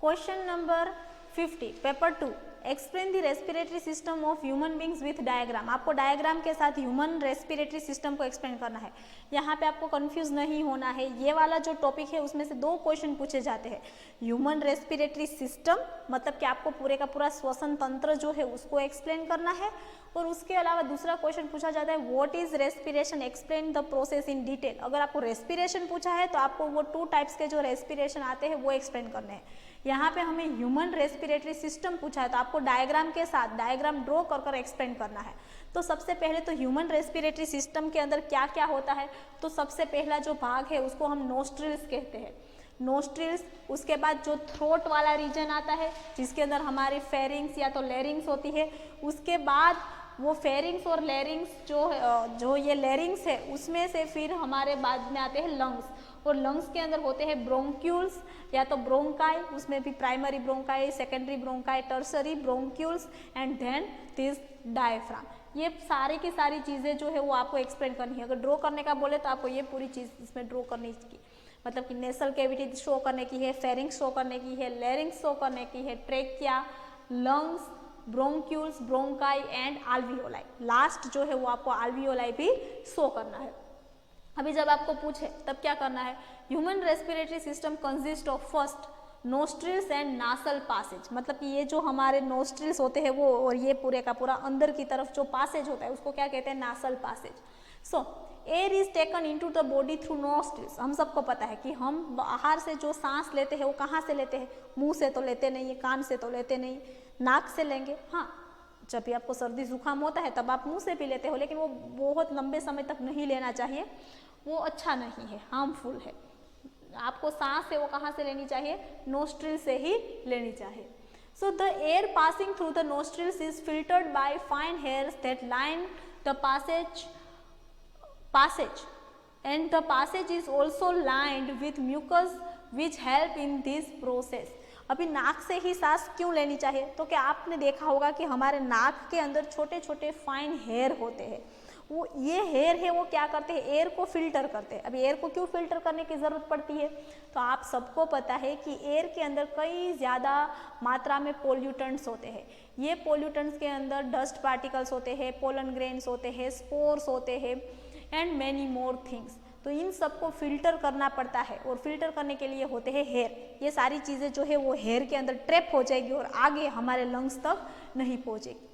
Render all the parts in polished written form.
Question number 50 paper 2 explain the respiratory system of human beings with diagram. आपको diagram के साथ human respiratory system को explain करना है। यहाँ पे आपको कंफ्यूज नहीं होना है। ये वाला जो टॉपिक है उसमें से 2 क्वेश्चन पूछे जाते हैं। ह्यूमन रेस्पिरेटरी सिस्टम मतलब कि आपको पूरे का पूरा श्वसन तंत्र जो है उसको एक्सप्लेन करना है, और उसके अलावा दूसरा क्वेश्चन पूछा जाता है what is respiration, explain the process in detail. अगर आपको रेस्पिरेशन पूछा है तो आपको वो 2 टाइप्स के जो रेस्पिरेशन आते हैं वो एक्सप्लेन करने हैं। यहाँ पे हमें ह्यूमन रेस्पिरेटरी सिस्टम पूछा है तो आपको डायग्राम के साथ डायग्राम ड्रॉ कर कर एक्सप्लेन करना है। तो सबसे पहले तो ह्यूमन रेस्पिरेटरी सिस्टम के अंदर क्या क्या होता है, तो सबसे पहला जो भाग है उसको हम नोस्ट्रिल्स कहते हैं, नोस्ट्रिल्स। उसके बाद जो थ्रोट वाला रीजन आता है जिसके अंदर हमारी फेरिंग्स या तो लेरिंग्स होती है, उसके बाद वो फेरिंग्स और लेरिंग्स जो ये लेरिंग्स है उसमें से फिर हमारे बाद में आते हैं लंग्स, और लंग्स के अंदर होते हैं ब्रोंक्यूल्स या तो ब्रोंकाई, उसमें भी primary bronchi, secondary bronchi, tertiary bronchioles and then this diaphragm. ये सारी की सारी चीज़ें जो है वो आपको एक्सप्लेन करनी है। अगर ड्रॉ करने का बोले तो आपको ये पूरी चीज़ इसमें ड्रॉ करनी की, मतलब कि नेसल कैविटी शो करने की है, फेरिंग्स शो करने की है, लेरिंग्स शो करने की है, trachea, lungs, bronchioles, bronchi and alveoli. Last जो है वो आपको आल्वियोलाई भी शो करना है। अभी जब आपको पूछे तब क्या करना है, human respiratory system consist of first nostrils and nasal passage, मतलब कि ये जो हमारे नोस्ट्रिल्स होते हैं वो, और ये पूरे का पूरा अंदर की तरफ जो पासेज होता है उसको क्या कहते हैं, nasal passage. So air is taken into the body through nostrils. हम सबको पता है कि हम बाहर से जो सांस लेते हैं वो कहाँ से लेते हैं, मुंह से तो लेते नहीं है, कान से तो लेते नहीं, नाक से लेंगे। हाँ, जब भी आपको सर्दी जुकाम होता है तब आप मुंह से भी लेते हो, लेकिन वो बहुत लंबे समय तक नहीं लेना चाहिए, वो अच्छा नहीं है, हार्मफुल है। आपको सांस है वो कहाँ से लेनी चाहिए, नोस्ट्रिल से ही लेनी चाहिए। So the air passing through the nostrils is filtered by fine hairs that line the passage and the passage is also lined with mucus which help in this process। अभी नाक से ही सांस क्यों लेनी चाहिए, तो क्या आपने देखा होगा कि हमारे नाक के अंदर छोटे छोटे फाइन हेयर होते हैं, वो ये हेयर है वो क्या करते हैं, एयर को फिल्टर करते हैं। अभी एयर को क्यों फिल्टर करने की ज़रूरत पड़ती है, तो आप सबको पता है कि एयर के अंदर कई ज़्यादा मात्रा में पोल्यूटेंट्स होते हैं। ये पोल्यूटेंट्स के अंदर डस्ट पार्टिकल्स होते हैं, पोलन ग्रेन्स होते हैं, स्पोर्स होते हैं एंड मैनी मोर थिंग्स। तो इन सबको फिल्टर करना पड़ता है, और फिल्टर करने के लिए होते हैं हेयर। ये सारी चीज़ें जो है वो हेयर के अंदर ट्रैप हो जाएगी और आगे हमारे लंग्स तक नहीं पहुँचेगी।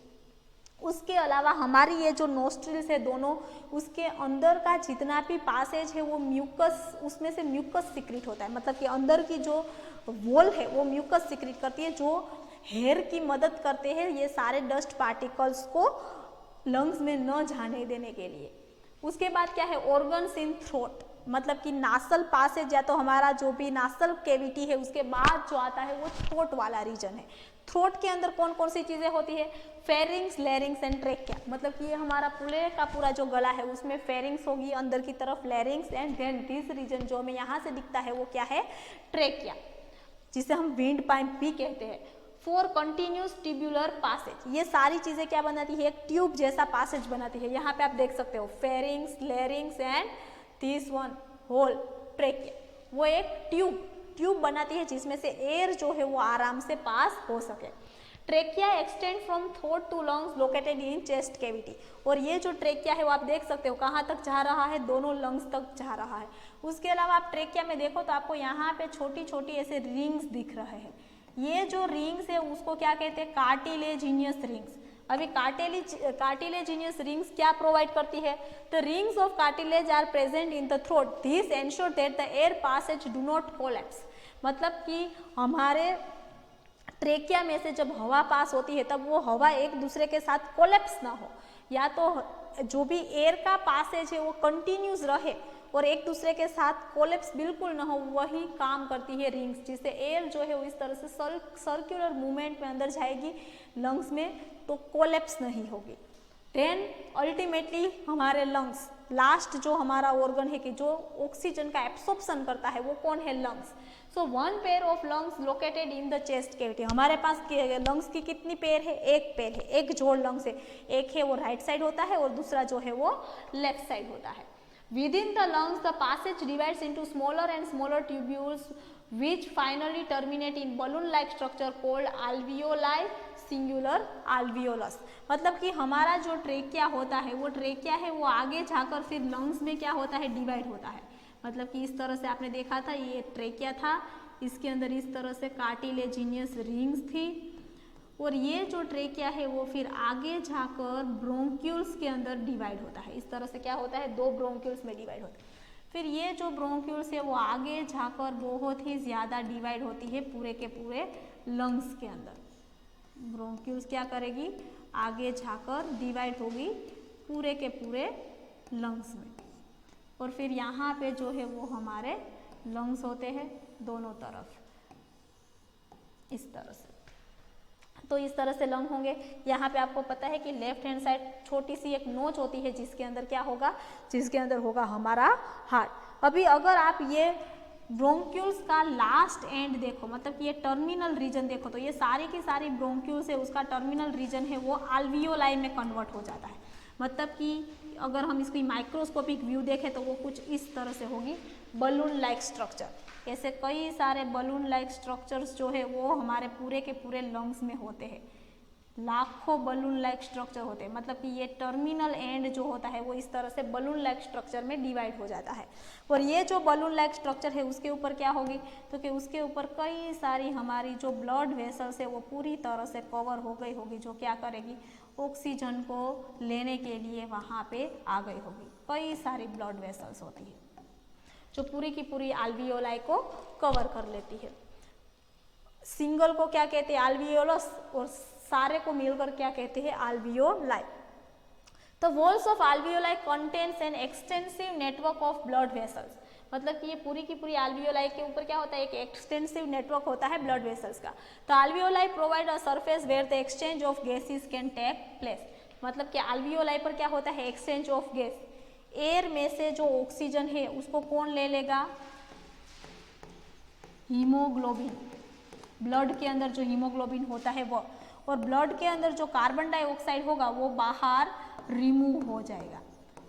उसके अलावा हमारी ये जो नोस्ट्रिल्स है दोनों, उसके अंदर का जितना भी पासेज है वो म्यूकस, उसमें से म्यूकस सिक्रीट होता है, मतलब कि अंदर की जो वॉल है वो म्यूकस सिक्रीट करती है, जो हेयर की मदद करते हैं ये सारे डस्ट पार्टिकल्स को लंग्स में न जाने देने के लिए। उसके बाद क्या है, ऑर्गन्स इन थ्रोट, मतलब कि नासल पासेज या तो हमारा जो भी नासल कैविटी है उसके बाद जो आता है वो थ्रोट वाला रीजन है। थ्रोट के अंदर कौन कौन सी चीज़ें होती है, फेरिंग्स, लेरिंग्स एंड ट्रेकिया, मतलब कि ये हमारा पूरे का पूरा जो गला है उसमें फेरिंग्स होगी, अंदर की तरफ larynx and then this region जो हमें यहाँ से दिखता है वो क्या है, ट्रेकिया, जिसे हम विंड पाइप भी कहते हैं। 4 कंटिन्यूस ट्यूबुलर पासेज, ये सारी चीज़ें क्या बनाती है, एक ट्यूब जैसा पासेज बनाती है। यहाँ पे आप देख सकते हो pharynx, larynx and this one whole trachea, वो एक ट्यूब बनाती है जिसमें से एयर जो है वो आराम से पास हो सके। Trachea extend from throat to lungs located in chest cavity, और ये जो ट्रेकिया है वो आप देख सकते हो कहाँ तक जा रहा है, दोनों लंग्स तक जा रहा है। उसके अलावा आप ट्रेकिया में देखो तो आपको यहाँ पे छोटी छोटी ऐसे रिंग्स दिख रहे हैं। ये जो रिंग्स है उसको क्या कहते हैं, कार्टिलेजिनियस रिंग्स। अभी कार्टिलेजिनियस रिंग्स क्या प्रोवाइड करती है, the rings of cartilage are present in the throat, this ensure that the air passage do not collapse, मतलब कि हमारे ट्रेकिया में से जब हवा पास होती है तब वो हवा एक दूसरे के साथ कोलैप्स ना हो, या तो जो भी एयर का पासेज है वो कंटिन्यूस रहे और एक दूसरे के साथ कोलैप्स बिल्कुल ना हो, वही काम करती है रिंग्स, जिससे एयर जो है वो इस तरह से सर्कुलर मूवमेंट में अंदर जाएगी लंग्स में, तो कोलैप्स नहीं होगी। देन अल्टीमेटली हमारे लंग्स, लास्ट जो हमारा ऑर्गन है कि जो ऑक्सीजन का एब्सॉर्प्शन करता है वो कौन है, lungs. So 1 pair of lungs located in the chest cavity, हमारे पास लंग्स की कितनी पेयर है, एक पेयर है, एक जोड़ लंग्स है, एक है वो राइट साइड होता है और दूसरा जो है वो लेफ्ट साइड होता है। Within the lungs, the passage divides into smaller and smaller tubules which finally terminate in balloon-like structure called alveoli, singular alveolus. मतलब कि हमारा जो ट्रेकिया होता है वो ट्रेकिया है वो आगे जाकर फिर लंग्स में क्या होता है, डिवाइड होता है. मतलब कि इस तरह से आपने देखा था, ये ट्रेकिया था, इसके अंदर इस तरह से कार्टिलेजिनियस रिंग्स थी और ये जो ट्रेकिया है वो फिर आगे जाकर ब्रोंक्यूल्स के अंदर डिवाइड होता है. इस तरह से क्या होता है, 2 ब्रोंक्यूल्स में डिवाइड होता है. फिर ये जो ब्रोंक्यूल्स है वो आगे जाकर बहुत ही ज़्यादा डिवाइड होती है पूरे के पूरे लंग्स के अंदर. ब्रोंक्यूल्स क्या करेगी, आगे जाकर डिवाइड होगी पूरे के पूरे लंग्स में और फिर यहाँ पे जो है वो हमारे लंग्स होते हैं दोनों तरफ इस तरह से. तो इस तरह से लंग होंगे. यहाँ पे आपको पता है कि लेफ्ट हैंड साइड छोटी सी एक नोच होती है जिसके अंदर क्या होगा, जिसके अंदर होगा हमारा हार्ट. अभी अगर आप ये ब्रोंक्यूल्स का लास्ट एंड देखो, मतलब कि ये टर्मिनल रीजन देखो, तो ये सारी की सारी ब्रोंक्यूल्स है उसका टर्मिनल रीजन है वो alveoli में कन्वर्ट हो जाता है. मतलब कि अगर हम इसकी माइक्रोस्कोपिक व्यू देखें तो वो कुछ इस तरह से होगी, बलून लाइक स्ट्रक्चर. ऐसे कई सारे बलून लाइक स्ट्रक्चर्स जो है वो हमारे पूरे के पूरे लंग्स में होते हैं. लाखों बलून लाइक स्ट्रक्चर होते हैं. मतलब कि ये टर्मिनल एंड जो होता है वो इस तरह से बलून लाइक स्ट्रक्चर में डिवाइड हो जाता है. और ये जो बलून लाइक स्ट्रक्चर है उसके ऊपर क्या होगी, तो कि उसके ऊपर कई सारी हमारी जो ब्लड वेसल्स है वो पूरी तरह से कवर हो गई होगी, जो क्या करेगी, ऑक्सीजन को लेने के लिए वहाँ पे आ गई होगी. कई सारी ब्लड वेसल्स होती है जो पूरी की पूरी alveoli को कवर कर लेती है. सिंगल को क्या कहते हैं, alveolus, और सारे को मिलकर क्या कहते हैं, alveoli. The walls of alveoli contains an extensive network of blood vessels. मतलब कि ये पूरी की पूरी alveoli के ऊपर क्या होता है, एक एक्सटेंसिव नेटवर्क होता है ब्लड वेसल्स का. तो alveoli provide a surface where the exchange of gases can take place. मतलब कि alveoli पर क्या होता है, एक्सचेंज ऑफ गैस. एयर में से जो ऑक्सीजन है उसको कौन ले लेगा, हीमोग्लोबिन. ब्लड के अंदर जो हीमोग्लोबिन होता है वो, और ब्लड के अंदर जो कार्बन डाइऑक्साइड होगा वो बाहर रिमूव हो जाएगा.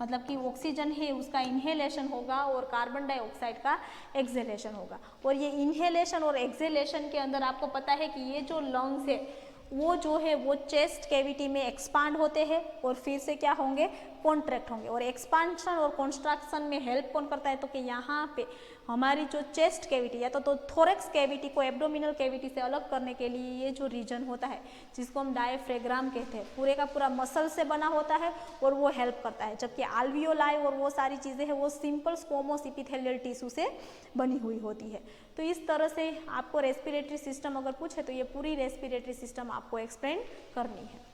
मतलब कि ऑक्सीजन है उसका इन्हेलेशन होगा और कार्बन डाइऑक्साइड का एक्सेलेशन होगा. और ये इन्हेलेशन और एक्सेलेशन के अंदर आपको पता है कि ये जो लंग्स है वो जो है वो चेस्ट कैविटी में एक्सपांड होते हैं और फिर से क्या होंगे, कॉन्ट्रैक्ट होंगे. और एक्सपांशन और कॉन्स्ट्रक्शन में हेल्प कौन करता है, तो कि यहाँ पे हमारी जो चेस्ट कैविटी या तो थोरेक्स कैविटी को एब्डोमिनल कैविटी से अलग करने के लिए ये जो रीजन होता है जिसको हम डायफ्रेग्राम कहते हैं, पूरे का पूरा मसल से बना होता है और वो हेल्प करता है. जबकि alveoli और वो सारी चीज़ें हैं वो सिंपल स्क्वोमोस एपिथेलियल टिश्यू से बनी हुई होती है. तो इस तरह से आपको रेस्पिरेटरी सिस्टम अगर पूछे तो ये पूरी रेस्पिरेटरी सिस्टम आपको एक्सप्लेन करनी है.